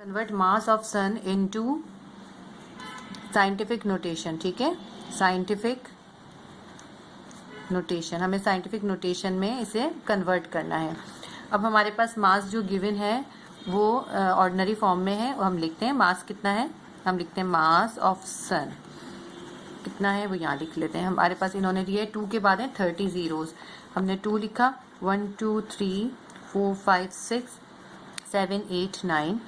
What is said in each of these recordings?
Convert mass of sun into scientific notation, ठीक है, scientific notation, हमें साइंटिफिक नोटेशन में इसे कन्वर्ट करना है। अब हमारे पास मास जो गिवन है वो ऑर्डिनरी फॉर्म में है और हम लिखते हैं मास कितना है, हम लिखते हैं मास ऑफ सन कितना है वो यहाँ लिख लेते हैं। हमारे पास इन्होंने दिया है 2 के बाद है 30 जीरोस, हमने 2 लिखा, 1 2 3 4 5 6 7 8 9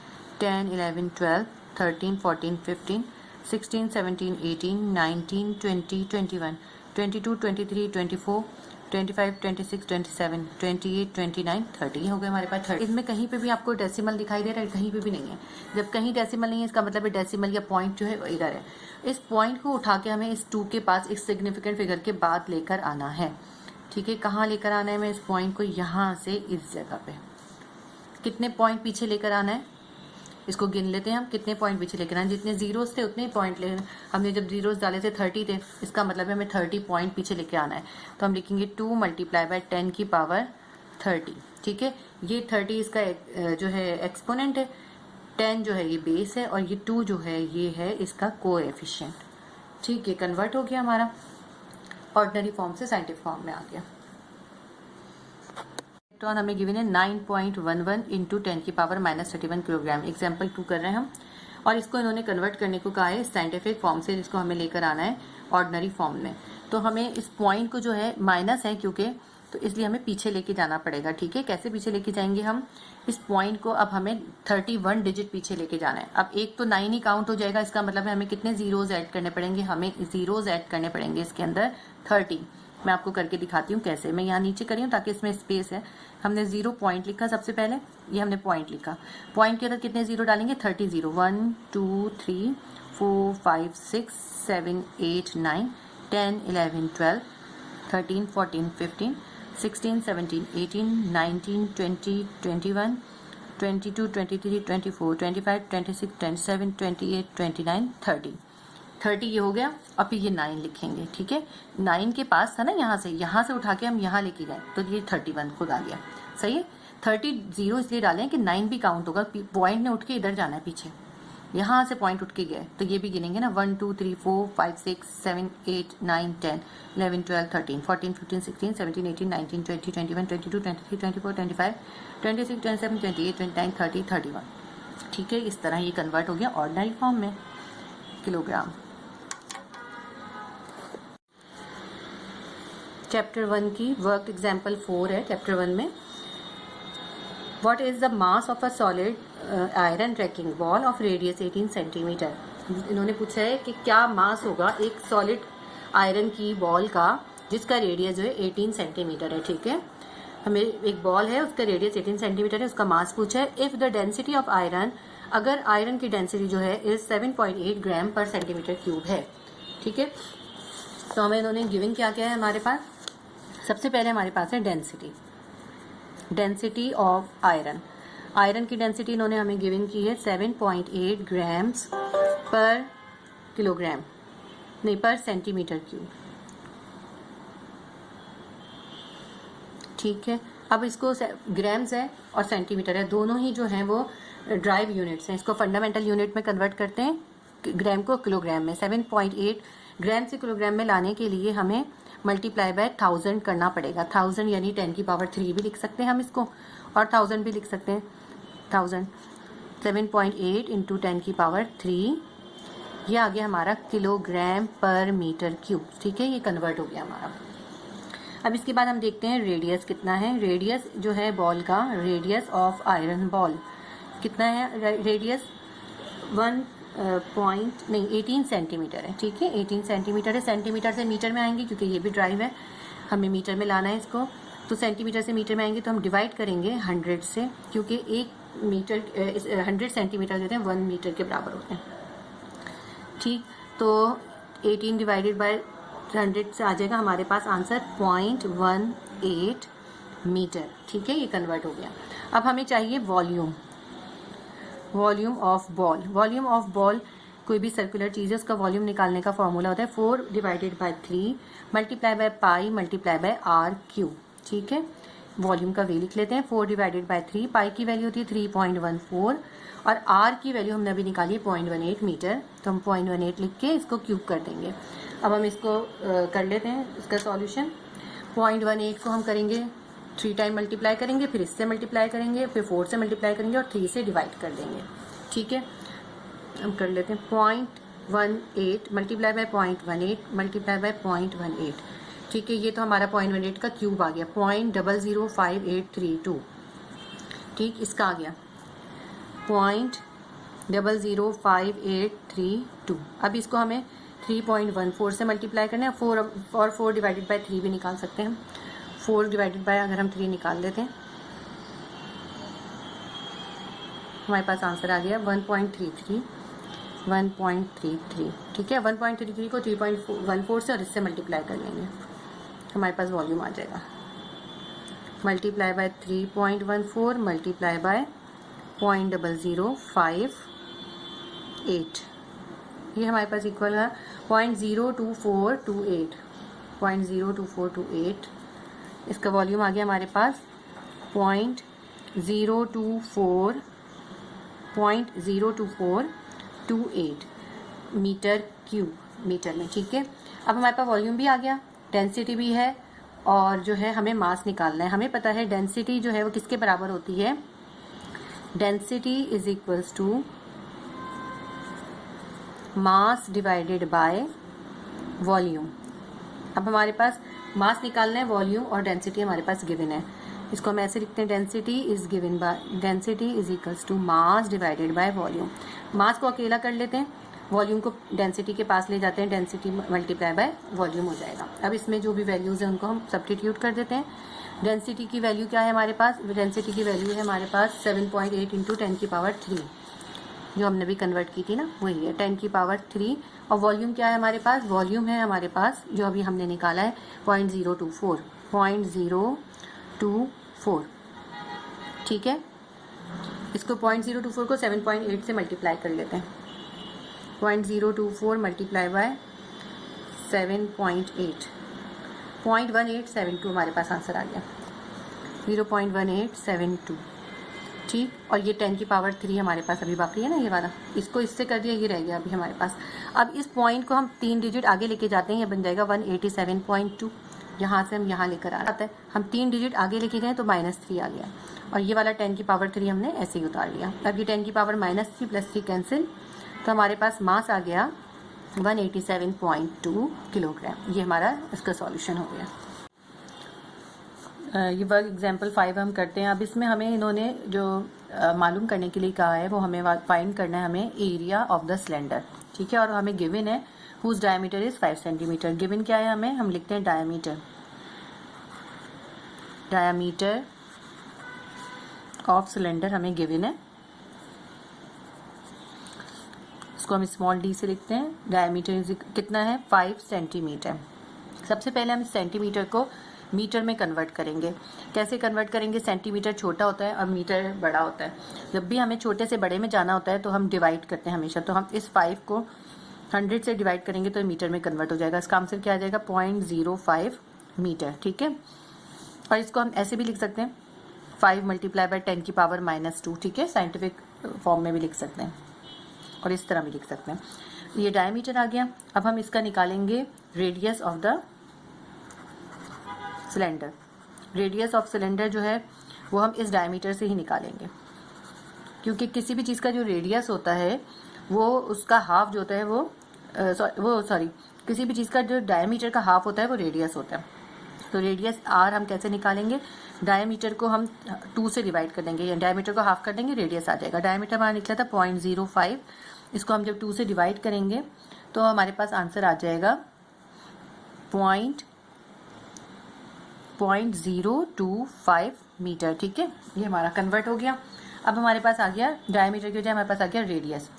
10 11 12 13 14 15 16 17 18 19 20 21 22 23 24 25 26 27 28 29 30 हो गए हमारे पास 30। इसमें कहीं पे भी आपको डेसिमल दिखाई दे रहा है, कहीं पे भी नहीं है। जब कहीं डेसिमल नहीं है इसका मतलब है डेसिमल या पॉइंट जो है इधर है। इस पॉइंट को उठा के हमें इस 2 के पास एक सिग्निफिकेंट फिगर के बाद लेकर आना है, ठीक है। कहाँ लेकर आना है हमें इस पॉइंट को, यहाँ से इस जगह पे कितने पॉइंट पीछे लेकर आना है इसको गिन लेते हैं हम, कितने पॉइंट पीछे लेकर आए, जितने जीरोस थे उतने पॉइंट ले, हमने जब जीरोस डाले थे 30 थे, इसका मतलब है हमें 30 पॉइंट पीछे लेके आना है। तो हम लिखेंगे 2 × 10 की पावर 30, ठीक है। ये 30 इसका जो है एक्सपोनेंट है, 10 जो है ये बेस है और ये 2 जो है ये है इसका कोएफिशिएंट, ठीक है। कन्वर्ट हो गया हमारा ऑर्डिनरी फॉर्म से साइंटिफिक फॉर्म में आ गया। इलेक्ट्रॉन हमें गिवन है 9.11 इंटू 10 की पावर -31 किलोग्राम, एग्जाम्पल 2 कर रहे हैं हम, और इसको इन्होंने कन्वर्ट करने को कहा है साइंटिफिक फॉर्म से, जिसको हमें लेकर आना है ऑर्डिनरी फॉर्म में। तो हमें इस पॉइंट को जो है माइनस है क्योंकि, तो इसलिए हमें पीछे लेके जाना पड़ेगा, ठीक है। कैसे पीछे लेके जाएंगे हम, इस पॉइंट को अब हमें 31 डिजिट पीछे लेके जाना है। अब एक तो 9 ही काउंट हो जाएगा, इसका मतलब है हमें कितने जीरोज ऐड करने पड़ेंगे, हमें जीरोज ऐड करने पड़ेंगे इसके अंदर 30। मैं आपको करके दिखाती हूँ कैसे। मैं यहाँ नीचे करी हूँ ताकि इसमें स्पेस है। हमने 0 पॉइंट लिखा सबसे पहले, ये हमने पॉइंट लिखा, पॉइंट के अंदर कितने जीरो डालेंगे 30 जीरो, 1 2 3 4 5 6 7 8 9 10 11 12 13 14 15 16 17 18 19 20 21 22 23 24 25 26 27 28 29 30 ये हो गया। अब फिर ये 9 लिखेंगे, ठीक है। 9 के पास था ना, यहाँ से उठा के हम यहाँ लेके गए तो ये 31 खुद आ गया, सही है। 30 जीरो इसलिए डालें कि 9 भी काउंट होगा, पॉइंट ने उठ के इधर जाना है पीछे, यहाँ से पॉइंट उठ के गए तो ये भी गिनेंगे ना, 1 2 3 4 5 6 7 8 9 10 11 12 13 14 15 16 17 18 19 20 21 22 23 24 25 26 27 28 29 30 31, ठीक है। इस तरह ये कन्वर्ट हो गया ऑर्डिनरी फॉर्म में किलोग्राम। चैप्टर 1 की वर्क एग्जाम्पल 4 है। चैप्टर 1 में what is the mass of a solid iron tracking ball of radius 18 centimetre. इन्होंने पूछा है कि क्या मास होगा एक सॉलिड आयरन की बॉल का जिसका रेडियस जो है 18 सेंटीमीटर है, ठीक है। हमें एक बॉल है, उसका रेडियस 18 सेंटीमीटर है, उसका मास पूछा है। If the density of iron, अगर आयरन की डेंसिटी जो है इज 7.8 ग्राम पर सेंटीमीटर क्यूब है, ठीक है। तो हमें इन्होंने गिवन क्या क्या है हमारे पास, सबसे पहले हमारे पास है डेंसिटी ऑफ आयरन। आयरन की डेंसिटी इन्होंने हमें गिवन की है 7.8 ग्राम्स पर किलोग्राम, नहीं पर सेंटीमीटर क्यूब, ठीक है। अब इसको ग्राम्स है और सेंटीमीटर है, दोनों ही जो हैं वो ड्राइव यूनिट्स हैं। इसको फंडामेंटल यूनिट में कन्वर्ट करते हैं, ग्राम को किलोग्राम में। 7.8 ग्राम से किलोग्राम में लाने के लिए हमें मल्टीप्लाई बाय 1000 करना पड़ेगा। 1000 यानी 10 की पावर 3 भी लिख सकते हैं हम इसको, और 1000 भी लिख सकते हैं। 1000 7.8 इंटू 10 की पावर 3, ये आ गया हमारा किलोग्राम पर मीटर क्यूब, ठीक है। ये कन्वर्ट हो गया हमारा। अब इसके बाद हम देखते हैं रेडियस कितना है। रेडियस जो है बॉल का, रेडियस ऑफ आयरन बॉल कितना है, रेडियस 18 सेंटीमीटर है, ठीक है। 18 सेंटीमीटर है। सेंटीमीटर से मीटर में आएंगे क्योंकि ये भी ड्राइव है, हमें मीटर में लाना है इसको, तो सेंटीमीटर से मीटर में आएंगे तो हम डिवाइड करेंगे 100 से, क्योंकि 1 मीटर 100 सेंटीमीटर देते हैं 1 मीटर के बराबर होते हैं, ठीक। तो 18 डिवाइडेड बाय 100 से आ जाएगा हमारे पास आंसर 0.18 मीटर, ठीक है। ये कन्वर्ट हो गया। अब हमें चाहिए volume of ball. Volume of ball कोई भी सर्कुलर चीज़ है उसका वॉल्यूम निकालने का फॉर्मूला होता है 4 divided by 3 multiply by pi multiply by R cube, ठीक है। वॉल्यूम का वे लिख लेते हैं 4 डिवाइडेड बाय 3, पाई की वैल्यू होती है 3.14 और आर की वैल्यू हमने अभी निकाली है 0.18 मीटर, तो हम 0.18 लिख के इसको क्यूब कर देंगे। अब हम इसको कर लेते हैं इसका सॉल्यूशन। 0.18 को हम करेंगे 3 टाइम मल्टीप्लाई करेंगे, फिर इससे मल्टीप्लाई करेंगे, फिर 4 से मल्टीप्लाई करेंगे और 3 से डिवाइड कर देंगे। ठीक है, हम कर लेते हैं 0.18 मल्टीप्लाई बाय 0.18 मल्टीप्लाई बाय 0.18। ठीक है, ये तो हमारा 0.18 का क्यूब आ गया 0.005832। ठीक, इसका आ गया 0.005832। अब इसको हमें 3.14 से मल्टीप्लाई करना है, 4 डिवाइडेड बाय 3 भी निकाल सकते हैं हम। 4 डिवाइडेड बाय अगर हम 3 निकाल देते हैं हमारे पास आंसर आ गया 1.33। ठीक है, 1.33 को 3.14 से और इससे मल्टीप्लाई कर लेंगे, हमारे पास वॉल्यूम आ जाएगा। मल्टीप्लाई बाय 3.14 मल्टीप्लाई बाय 0.0058, ये हमारे पास इक्वल है 0.02428। इसका वॉल्यूम आ गया हमारे पास 0.02428 मीटर क्यूब, मीटर में। ठीक है, अब हमारे पास वॉल्यूम भी आ गया, डेंसिटी भी है और जो है हमें मास निकालना है। हमें पता है डेंसिटी जो है वो किसके बराबर होती है, density is equals to mass divided by volume. अब हमारे पास मास निकालना है, वॉल्यूम और डेंसिटी हमारे पास गिवन है। इसको हम ऐसे लिखते हैं density is given by, density is equals to mass divided by volume. Mass को अकेला कर लेते हैं, वॉल्यूम को डेंसिटी के पास ले जाते हैं, डेंसिटी मल्टीप्लाई बाय वॉल्यूम हो जाएगा। अब इसमें जो भी वैल्यूज हैं उनको हम सब्स्टिट्यूट कर देते हैं। डेंसिटी की वैल्यू क्या है हमारे पास, डेंसिटी की वैल्यू है हमारे पास 7.8 इंटू 10⁻3, जो हमने भी कन्वर्ट की थी ना, वही है 10⁻3। और वॉल्यूम क्या है हमारे पास, वॉल्यूम है हमारे पास जो अभी हमने निकाला है 0.024। ठीक है, इसको 0.024 को 7.8 से मल्टीप्लाई कर लेते हैं। 0.024 मल्टीप्लाई बाय 7.8, 0.1872 हमारे पास आंसर आ गया, 0.1872। ठीक, और ये 10⁻3 हमारे पास अभी बाकी है ना, ये वाला, इसको इससे कर दिया, ये रह गया अभी हमारे पास। अब इस पॉइंट को हम 3 डिजिट आगे लेके जाते हैं, ये बन जाएगा 187.2। यहाँ से हम यहाँ लेकर आ जाते हैं, हम 3 डिजिट आगे लेके गए तो -3 आ गया, और ये वाला 10⁻3 हमने ऐसे ही उतार लिया। अब ये 10⁻³ प्लस 3 कैंसिल, तो हमारे पास मास आ गया 187.2 किलोग्राम। ये हमारा इसका सॉल्यूशन हो गया। ये वर्क एग्जाम्पल 5 हम करते हैं। अब इसमें हमें इन्होंने जो मालूम करने के लिए कहा है वो हमें फाइंड करना है हमें एरिया ऑफ द सिलेंडर। ठीक है, और हमें गिवन है whose diameter is 5 centimetre. Given क्या है हमें, हम लिखते हैं डायमीटर ऑफ सिलेंडर हमें गिवन है, इसको हम स्मॉल डी से लिखते हैं। डायमीटर कितना है 5 सेंटीमीटर। सबसे पहले हम सेंटीमीटर को मीटर में कन्वर्ट करेंगे। कैसे कन्वर्ट करेंगे, सेंटीमीटर छोटा होता है और मीटर बड़ा होता है। जब भी हमें छोटे से बड़े में जाना होता है तो हम डिवाइड करते हैं हमेशा, तो हम इस 5 को 100 से डिवाइड करेंगे तो मीटर में कन्वर्ट हो जाएगा। इसका आंसर क्या आ जाएगा 0.05 मीटर। ठीक है, और इसको हम ऐसे भी लिख सकते हैं 5 मल्टीप्लाई बाय 10⁻²। ठीक है, साइंटिफिक फॉर्म में भी लिख सकते हैं और इस तरह भी लिख सकते हैं। ये डायमीटर आ गया। अब हम इसका निकालेंगे radius of the cylinder. Radius of cylinder जो है वो हम इस डायमीटर से ही निकालेंगे, क्योंकि किसी भी चीज़ का जो रेडियस होता है वो उसका हाफ जो होता है किसी भी चीज़ का जो डायमीटर का हाफ होता है वो रेडियस होता है। तो रेडियस आर हम कैसे निकालेंगे, डायमीटर को हम 2 से डिवाइड कर देंगे, डायमीटर को हाफ कर देंगे, रेडियस आ जाएगा। डायमीटर हमारा निकला था 0.05, इसको हम जब 2 से डिवाइड करेंगे तो हमारे पास आंसर आ जाएगा 0.025 मीटर। ठीक है, ये हमारा कन्वर्ट हो गया। अब हमारे पास आ गया डायमीटर की वजह हमारे पास आ गया रेडियस।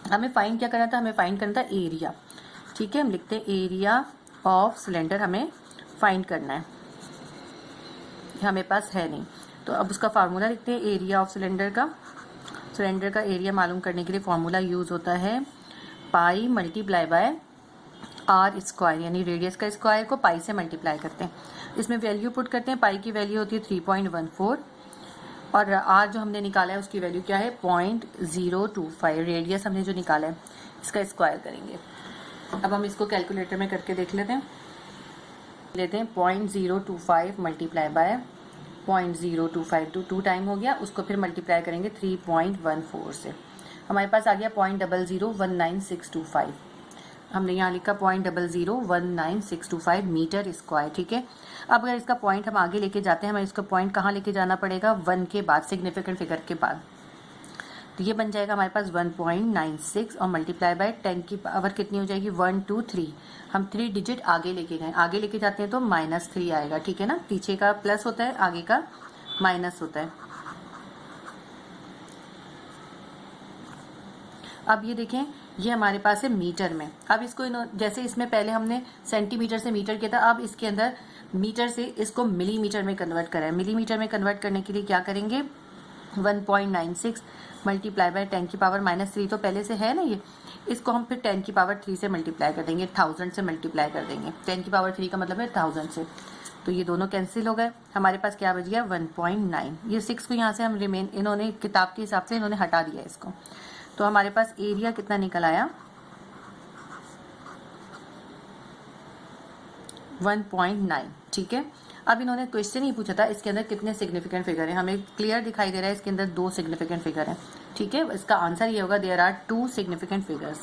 हमें फाइंड क्या करना था, हमें फाइंड करना था एरिया। ठीक है, हम लिखते हैं एरिया ऑफ सिलेंडर हमें फाइंड करना है, हमें पास है नहीं, तो अब उसका फार्मूला लिखते हैं एरिया ऑफ सिलेंडर का। सिलेंडर का एरिया मालूम करने के लिए फार्मूला यूज होता है pi multiply by R square यानी रेडियस का स्क्वायर को पाई से मल्टीप्लाई करते हैं। इसमें वैल्यू पुट करते हैं। पाई की वैल्यू होती है 3.14 और आर जो हमने निकाला है उसकी वैल्यू क्या है 0.025। रेडियस हमने जो निकाला है इसका स्क्वायर करेंगे। अब हम इसको कैलकुलेटर में करके देख लेते हैं। 0.025 मल्टीप्लाई बाय 0.025 2 टाइम हो गया, उसको फिर मल्टीप्लाई करेंगे 3.14 से, हमारे पास आ गया 0.0019625। हमने यहाँ लिखा 0.0019625 मीटर स्क्वायर। ठीक है, अब अगर इसका पॉइंट हम आगे लेके जाते हैं, हमें इसका पॉइंट कहाँ लेके जाना पड़ेगा 1 के बाद, सिग्निफिकेंट फिगर के बाद। तो ये बन जाएगा हमारे पास 1.96 और मल्टीप्लाई बाय 10 की पावर कितनी हो जाएगी 1 2 3। हम 3 डिजिट आगे लेके गए, आगे लेके जाते हैं तो -3 आएगा। ठीक है ना, पीछे का प्लस होता है, आगे का माइनस होता है। अब ये देखें, ये हमारे पास है मीटर में। अब इसको जैसे इसमें पहले हमने सेंटीमीटर से मीटर किया था, अब इसके अंदर मीटर से इसको मिलीमीटर में कन्वर्ट करा है। मिलीमीटर में कन्वर्ट करने के लिए क्या करेंगे 1.96 मल्टीप्लाई बाय 10 की पावर -3 तो पहले से है ना, ये इसको हम फिर 10 की पावर 3 से मल्टीप्लाई कर देंगे, 1000 से मल्टीप्लाई कर देंगे। 10 की पावर 3 का मतलब है 1000 से, तो ये दोनों कैंसिल हो गए। हमारे पास क्या बच गया 1.9। ये 6 को यहाँ से हम रिमेन, इन्होंने किताब के हिसाब से इन्होंने हटा दिया इसको, तो हमारे पास एरिया कितना निकल आया 1.9। ठीक है, अब इन्होंने क्वेश्चन ही पूछा था इसके अंदर कितने सिग्निफिकेंट फिगर हैं, हमें क्लियर दिखाई दे रहा है इसके अंदर 2 सिग्निफिकेंट फिगर हैं। ठीक है, इसका आंसर ये होगा देयर आर 2 सिग्निफिकेंट फिगर्स।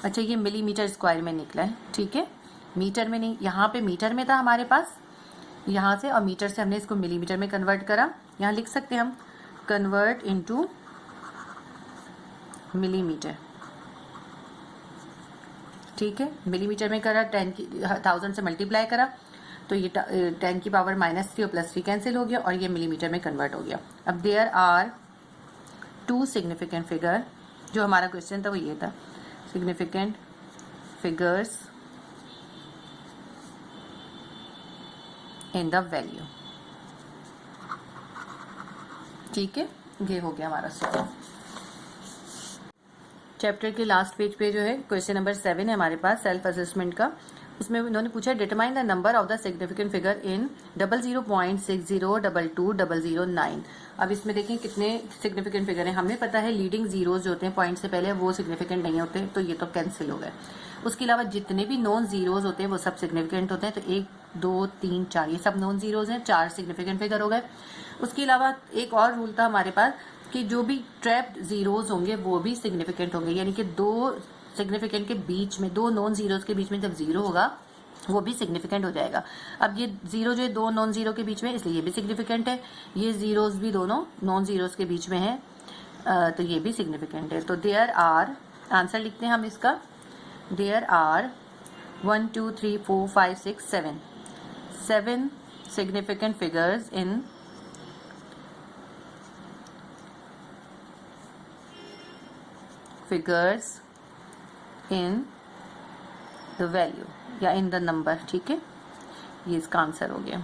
अच्छा, ये मिलीमीटर स्क्वायर में निकला है। ठीक है, मीटर में नहीं, यहाँ पे मीटर में था हमारे पास, यहाँ से, और मीटर से हमने इसको मिलीमीटर में कन्वर्ट करा। यहाँ लिख सकते हैं हम कन्वर्ट इनटू मिलीमीटर। ठीक है, मिलीमीटर में करा, 1000 से मल्टीप्लाई करा तो ये 10 की पावर -3 और +3 कैंसिल हो गया और ये मिलीमीटर में कन्वर्ट हो गया। अब देयर आर 2 सिग्निफिकेंट फिगर, जो हमारा क्वेश्चन था वो ये था, significant figures in the value. ठीक है, ये हो गया हमारा सॉल्व। चैप्टर के लास्ट पेज पे जो है क्वेश्चन नंबर 7 है हमारे पास सेल्फ असेसमेंट का। उसमें उन्होंने पूछा determine the number of the significant figure in 00.600009। अब इसमें देखें कितने सिग्निफिकेंट फिगर हैं। हमें पता है लीडिंग जीरोज जो होते हैं पॉइंट से पहले वो सिग्निफिकेंट नहीं होते, तो ये तो कैंसिल हो गए। उसके अलावा जितने भी नॉन जीरोज होते हैं वो सब सिग्निफिकेंट होते हैं, तो 1 2 3 4 ये सब नॉन जीरोज हैं, 4 सिग्निफिकेंट फिगर हो गए। उसके अलावा एक और रूल था हमारे पास कि जो भी ट्रैप्ड जीरोज होंगे वो भी सिग्निफिकेंट होंगे, यानी कि 2 सिग्निफिकेंट के बीच में, 2 नॉन जीरोज के बीच में जब जीरो होगा वो भी सिग्निफिकेंट हो जाएगा। अब ये जीरो जो है 2 नॉन जीरो के बीच में, इसलिए ये भी सिग्निफिकेंट है। ये जीरोज भी दोनों नॉन जीरोज के बीच में है, तो ये भी सिग्निफिकेंट है। तो देयर आर, आंसर लिखते हैं हम इसका, there are 1 2 3 4 5 6 7 significant figures in the value या इन द नंबर। ठीक है, ये इसका आंसर हो गया।